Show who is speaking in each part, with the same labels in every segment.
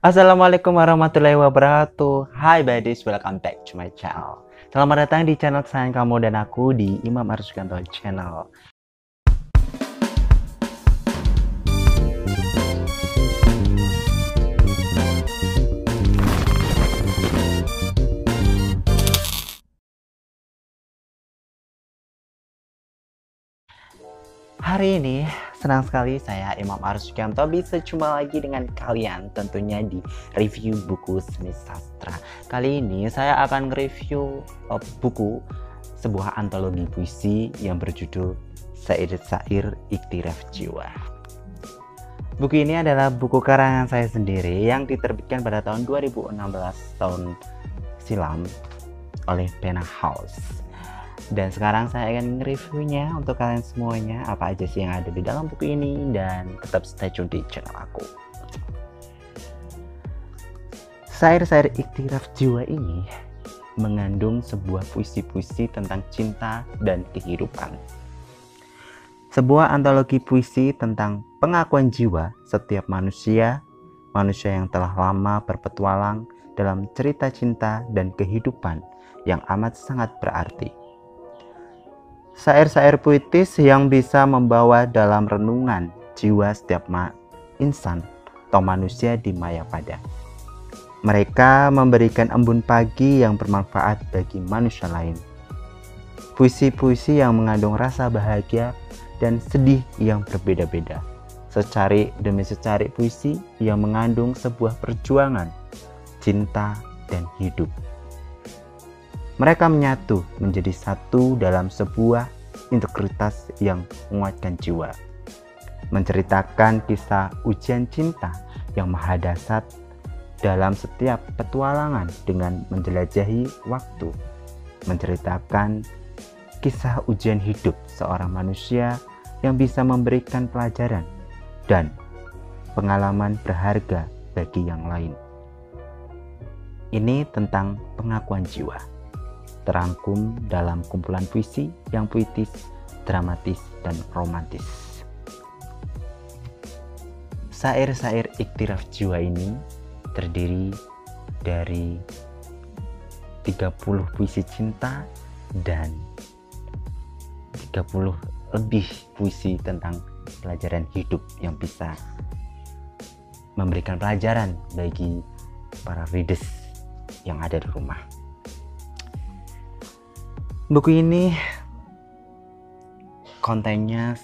Speaker 1: Assalamualaikum warahmatullahi wabarakatuh. Hai buddies, welcome back to my channel. Selamat datang di channel kesayangan kamu dan aku di Imam Aris Sugianto Channel. Hari ini senang sekali saya Imam Aris Sugianto bisa jumpa lagi dengan kalian, tentunya di review buku seni sastra. Kali ini saya akan nge-review buku sebuah antologi puisi yang berjudul Syair-Syair Iktiraf Jiwa. Buku ini adalah buku karangan saya sendiri yang diterbitkan pada tahun 2016 tahun silam oleh Pena House. Dan sekarang saya akan nge-reviewnya untuk kalian semuanya, apa aja sih yang ada di dalam buku ini, dan tetap stay tune di channel aku. Syair-syair Iktiraf Jiwa ini mengandung sebuah puisi-puisi tentang cinta dan kehidupan. Sebuah antologi puisi tentang pengakuan jiwa setiap manusia yang telah lama berpetualang dalam cerita cinta dan kehidupan yang amat sangat berarti. Syair-syair puitis yang bisa membawa dalam renungan jiwa setiap insan atau manusia di Mayapada. Mereka memberikan embun pagi yang bermanfaat bagi manusia lain. Puisi-puisi yang mengandung rasa bahagia dan sedih yang berbeda-beda. Secari demi secari puisi yang mengandung sebuah perjuangan, cinta, dan hidup. Mereka menyatu menjadi satu dalam sebuah integritas yang menguatkan jiwa. Menceritakan kisah ujian cinta yang maha dahsyat dalam setiap petualangan dengan menjelajahi waktu. Menceritakan kisah ujian hidup seorang manusia yang bisa memberikan pelajaran dan pengalaman berharga bagi yang lain. Ini tentang pengakuan jiwa, terangkum dalam kumpulan puisi yang puitis, dramatis, dan romantis. Syair-syair Iktiraf Jiwa ini terdiri dari 30 puisi cinta dan 30 lebih puisi tentang pelajaran hidup yang bisa memberikan pelajaran bagi para readers yang ada di rumah. Buku ini kontennya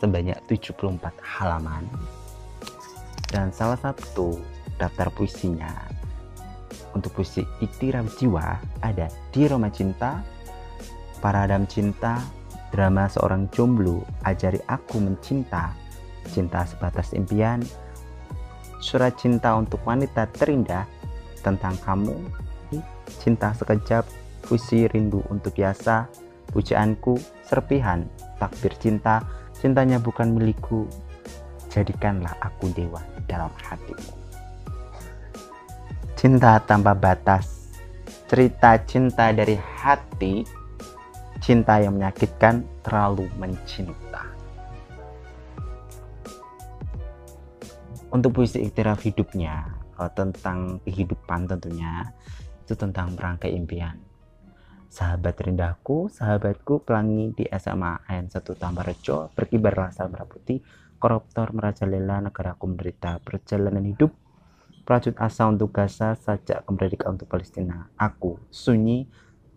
Speaker 1: sebanyak 74 halaman dan salah satu daftar puisinya untuk puisi Iktiraf Jiwa ada Di Roma Cinta, Paradam Cinta, Drama Seorang Jomblo, Ajari Aku Mencinta, Cinta Sebatas Impian, Surat Cinta Untuk Wanita Terindah, Tentang Kamu, Cinta Sekejap, Puisi Rindu Untuk Yasa, Pujaanku, Serpihan, Takbir Cinta, Cintanya Bukan Milikku, Jadikanlah Aku Dewa Dalam Hatimu. Cinta Tanpa Batas, cerita cinta dari hati, cinta yang menyakitkan, terlalu mencinta. Untuk puisi iktiraf hidupnya, tentang kehidupan tentunya, itu tentang merangkai impian. Sahabat rindahku, sahabatku, pelangi di SMA N1 Tambarejo, berkibarlah merah putih, koruptor merajalela, negaraku menderita, perjalanan hidup, prajurit asa untuk Gaza, sajak kemerdekaan untuk Palestina. Aku sunyi,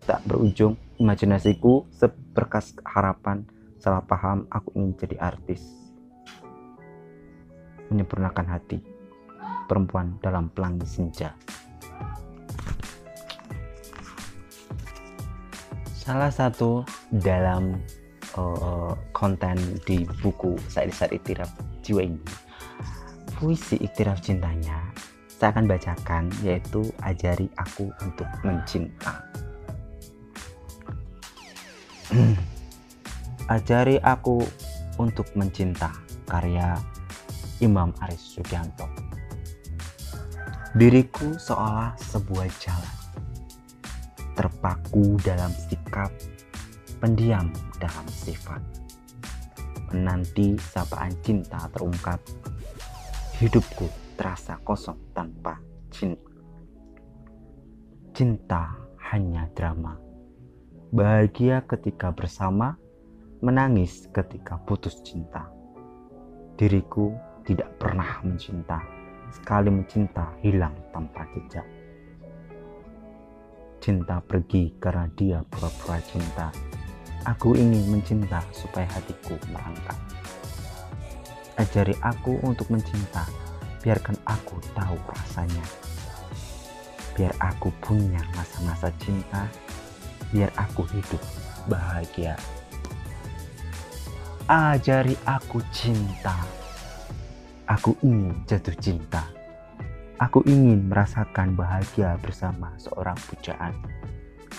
Speaker 1: tak berujung, imajinasiku seberkas harapan, salah paham, aku ingin jadi artis. Menyempurnakan hati, perempuan dalam pelangi senja. Salah satu dalam konten di buku Syair-Syair Iktiraf Jiwa ini, puisi iktiraf cintanya saya akan bacakan, yaitu Ajari Aku Untuk Mencinta. Ajari Aku Untuk Mencinta, karya Imam Aris Sugianto. Diriku seolah sebuah jalan, terpaku dalam sikap, pendiam dalam sifat, menanti sapaan cinta terungkap. Hidupku terasa kosong tanpa cinta. Cinta hanya drama. Bahagia ketika bersama, menangis ketika putus cinta. Diriku tidak pernah mencinta, sekali mencinta hilang tanpa jejak. Cinta pergi karena dia pura-pura cinta. Aku ingin mencinta supaya hatiku merangkak. Ajari aku untuk mencinta, biarkan aku tahu rasanya. Biar aku punya masa-masa cinta, biar aku hidup bahagia. Ajari aku cinta. Aku ingin jatuh cinta. Aku ingin merasakan bahagia bersama seorang pujaan.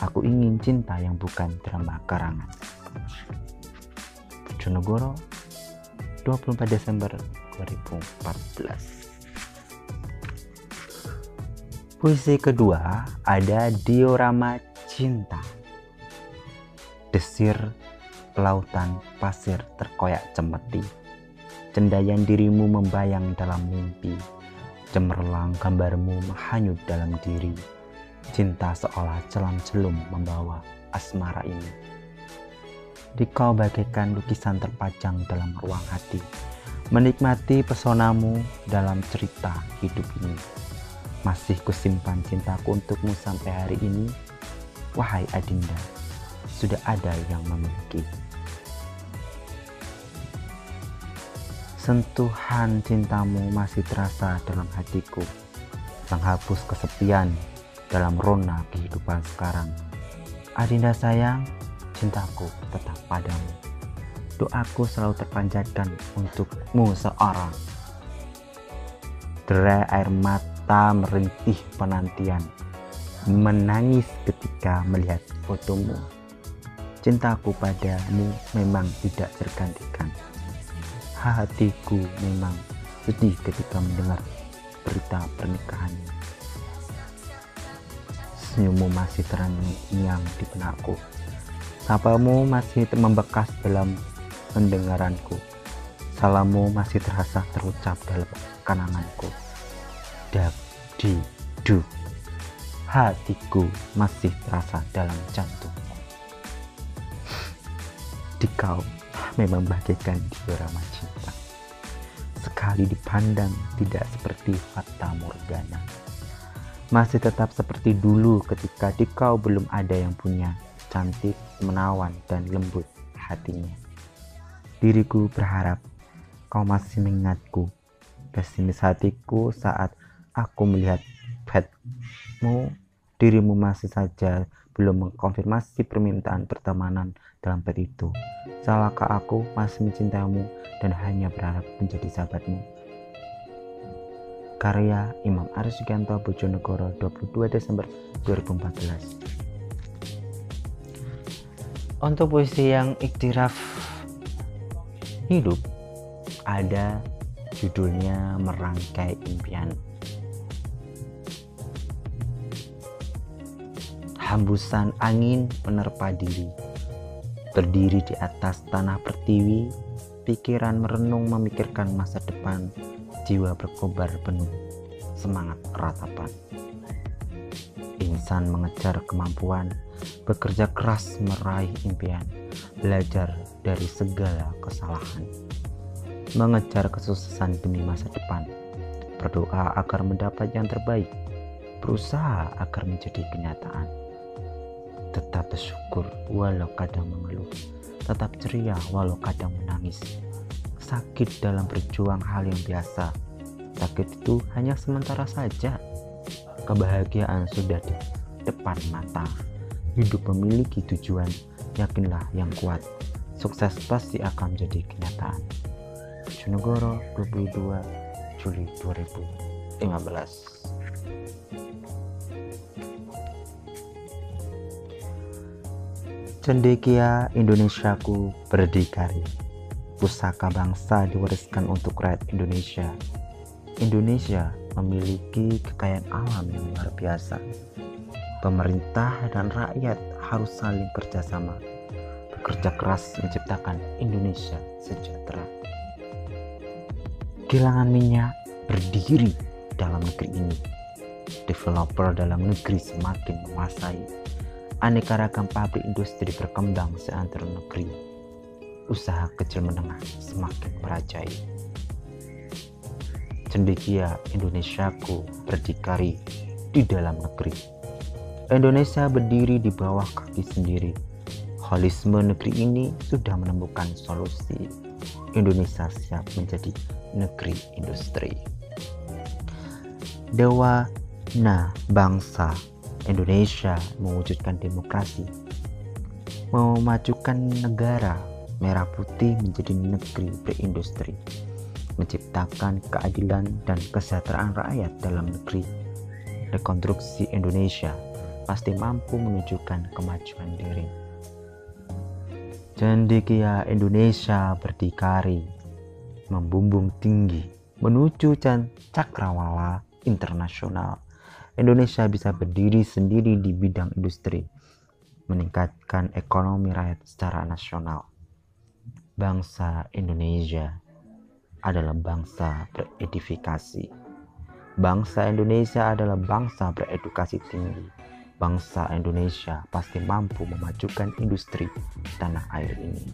Speaker 1: Aku ingin cinta yang bukan drama karangan. Bojonegoro, 24 Desember 2014. Puisi kedua ada diorama cinta. Desir lautan pasir terkoyak cemeti. Cendayan dirimu membayang dalam mimpi. Cemerlang gambarmu menghanyut dalam diri. Cinta seolah celam-celum membawa asmara ini. Dikau bagaikan lukisan terpajang dalam ruang hati. Menikmati pesonamu dalam cerita hidup ini. Masih kusimpan cintaku untukmu sampai hari ini. Wahai adinda, sudah ada yang memiliki. Sentuhan cintamu masih terasa dalam hatiku, menghapus kesepian dalam rona kehidupan sekarang. Adinda sayang, cintaku tetap padamu. Doaku selalu terpanjatkan untukmu seorang. Derai air mata merintih penantian, menangis ketika melihat fotomu. Cintaku padamu memang tidak tergantikan. Hatiku memang sedih ketika mendengar berita pernikahanmu. Senyummu masih terngiang di benakku. Sapamu masih membekas dalam pendengaranku. Salammu masih terasa terucap dalam kenanganku. Dak, di, du. Hatiku masih terasa dalam jantungku. Dikau memang bagaikan diorama cinta. Sekali dipandang tidak seperti fata morgana. Masih tetap seperti dulu ketika dikau belum ada yang punya. Cantik, menawan, dan lembut hatinya. Diriku berharap kau masih mengingatku. Pesimis hatiku saat aku melihat petmu. Dirimu masih saja belum mengkonfirmasi permintaan pertemanan dalam pet itu. Salahkah aku masih mencintaimu dan hanya berharap menjadi sahabatmu? Karya Imam Aris Sugianto, Bojonegoro, 22 Desember 2014. Untuk puisi yang iktiraf hidup ada judulnya Merangkai Impian. Hembusan angin menerpa diri, berdiri di atas tanah pertiwi, pikiran merenung memikirkan masa depan, jiwa berkobar penuh semangat ratapan. Insan mengejar kemampuan, bekerja keras meraih impian, belajar dari segala kesalahan, mengejar kesuksesan demi masa depan, berdoa agar mendapat yang terbaik, berusaha agar menjadi kenyataan. Tetap bersyukur walau kadang mengeluh, tetap ceria walau kadang menangis. Sakit dalam berjuang hal yang biasa, sakit itu hanya sementara saja. Kebahagiaan sudah di depan mata. Hidup memiliki tujuan, yakinlah yang kuat. Sukses pasti akan menjadi kenyataan. Bojonegoro, 22 Juli 2015. Cendekia Indonesiaku berdikari. Pusaka bangsa diwariskan untuk rakyat Indonesia. Indonesia memiliki kekayaan alam yang luar biasa. Pemerintah dan rakyat harus saling kerjasama, bekerja keras menciptakan Indonesia sejahtera. Kilangan minyak berdiri dalam negeri ini. Developer dalam negeri semakin menguasai. Aneka ragam pabrik industri berkembang seantero negeri. Usaha kecil menengah semakin merajai. Cendekia Indonesiaku berdikari di dalam negeri. Indonesia berdiri di bawah kaki sendiri. Holisme negeri ini sudah menemukan solusi. Indonesia siap menjadi negeri industri. Dewa bangsa Indonesia mewujudkan demokrasi, memajukan negara merah putih menjadi negeri berindustri, menciptakan keadilan dan kesejahteraan rakyat dalam negeri. Rekonstruksi Indonesia pasti mampu menunjukkan kemajuan diri. Cendekia Indonesia berdikari, membumbung tinggi menuju cakrawala internasional. Indonesia bisa berdiri sendiri di bidang industri, meningkatkan ekonomi rakyat secara nasional. Bangsa Indonesia adalah bangsa beredifikasi. Bangsa Indonesia adalah bangsa beredukasi tinggi. Bangsa Indonesia pasti mampu memajukan industri tanah air ini.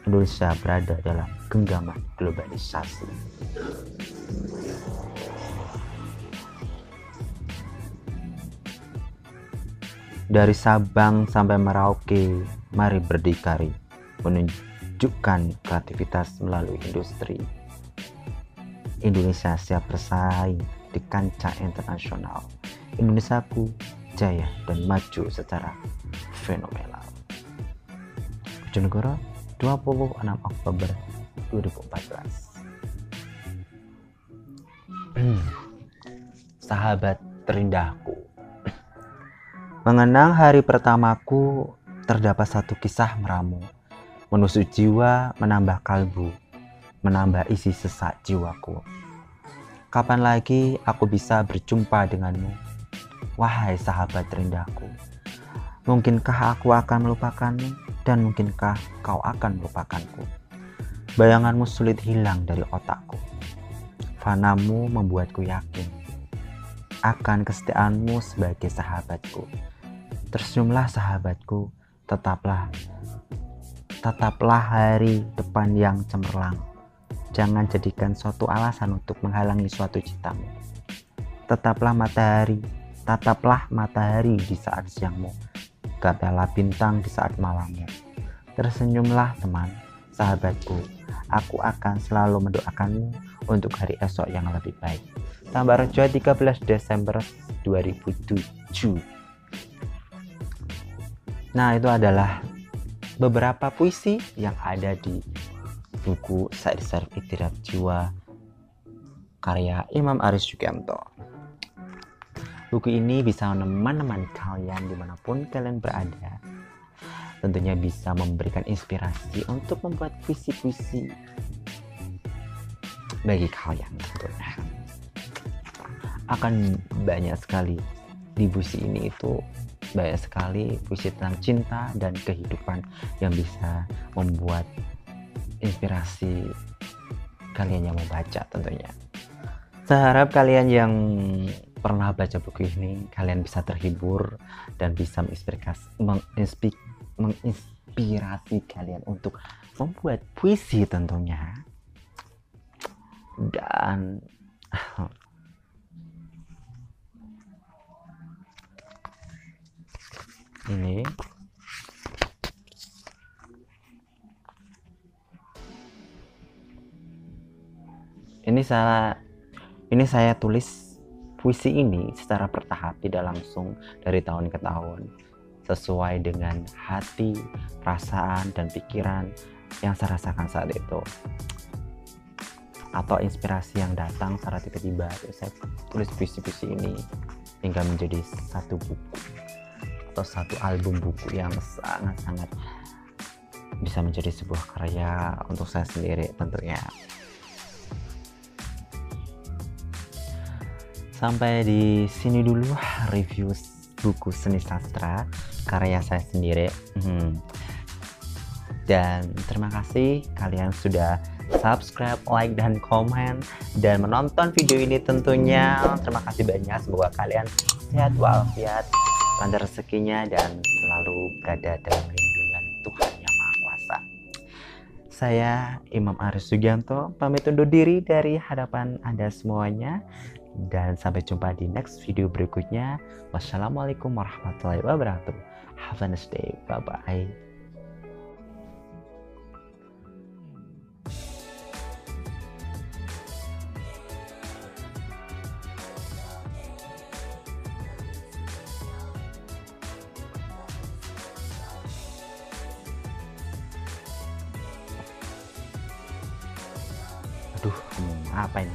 Speaker 1: Indonesia berada dalam genggaman globalisasi. Dari Sabang sampai Merauke, mari berdikari, menunjukkan kreativitas melalui industri. Indonesia siap bersaing di kancah internasional. Indonesiaku jaya dan maju secara fenomenal. Bojonegoro, 26 Oktober 2014. Sahabat terindahku, mengenang hari pertamaku, terdapat satu kisah meramu, menusuk jiwa, menambah kalbu, menambah isi sesak jiwaku. Kapan lagi aku bisa berjumpa denganmu, wahai sahabat terindahku? Mungkinkah aku akan melupakanmu, dan mungkinkah kau akan melupakanku? Bayanganmu sulit hilang dari otakku. Fanamu membuatku yakin akan kesetiaanmu sebagai sahabatku. Tersenyumlah sahabatku, tetaplah hari depan yang cemerlang. Jangan jadikan suatu alasan untuk menghalangi suatu citamu. Tataplah matahari di saat siangmu. Gapailah bintang di saat malammu. Tersenyumlah teman, sahabatku. Aku akan selalu mendoakanmu untuk hari esok yang lebih baik. Tambah Rejo 13 Desember 2007. Nah, itu adalah beberapa puisi yang ada di buku Syair-Syair Ikhtiar Jiwa karya Imam Aris Sugianto. Buku ini bisa menemani kalian dimanapun kalian berada. Tentunya bisa memberikan inspirasi untuk membuat puisi-puisi bagi kalian tentunya. Akan banyak sekali di puisi ini itu banyak sekali puisi tentang cinta dan kehidupan yang bisa membuat inspirasi kalian yang membaca tentunya. Saya harap kalian yang pernah baca buku ini kalian bisa terhibur dan bisa menginspirasi kalian untuk membuat puisi tentunya. Dan ini saya tulis puisi ini secara bertahap, tidak langsung dari tahun ke tahun, sesuai dengan hati, perasaan, dan pikiran yang saya rasakan saat itu, atau inspirasi yang datang secara tiba-tiba. Saya tulis puisi-puisi ini hingga menjadi satu buku atau satu album buku yang sangat-sangat bisa menjadi sebuah karya untuk saya sendiri tentunya. Sampai di sini dulu review buku seni sastra karya saya sendiri. Dan terima kasih kalian sudah subscribe, like, dan komen, dan menonton video ini tentunya. Terima kasih banyak, semoga kalian sehat walafiat, lancar rezekinya, dan selalu berada dalam lindungan Tuhan Yang Maha Kuasa. Saya Imam Aris Sugianto, pamit undur diri dari hadapan Anda semuanya, dan sampai jumpa di next video berikutnya. Wassalamualaikum warahmatullahi wabarakatuh. Have a nice day. Bye-bye. Aduh, apa ini?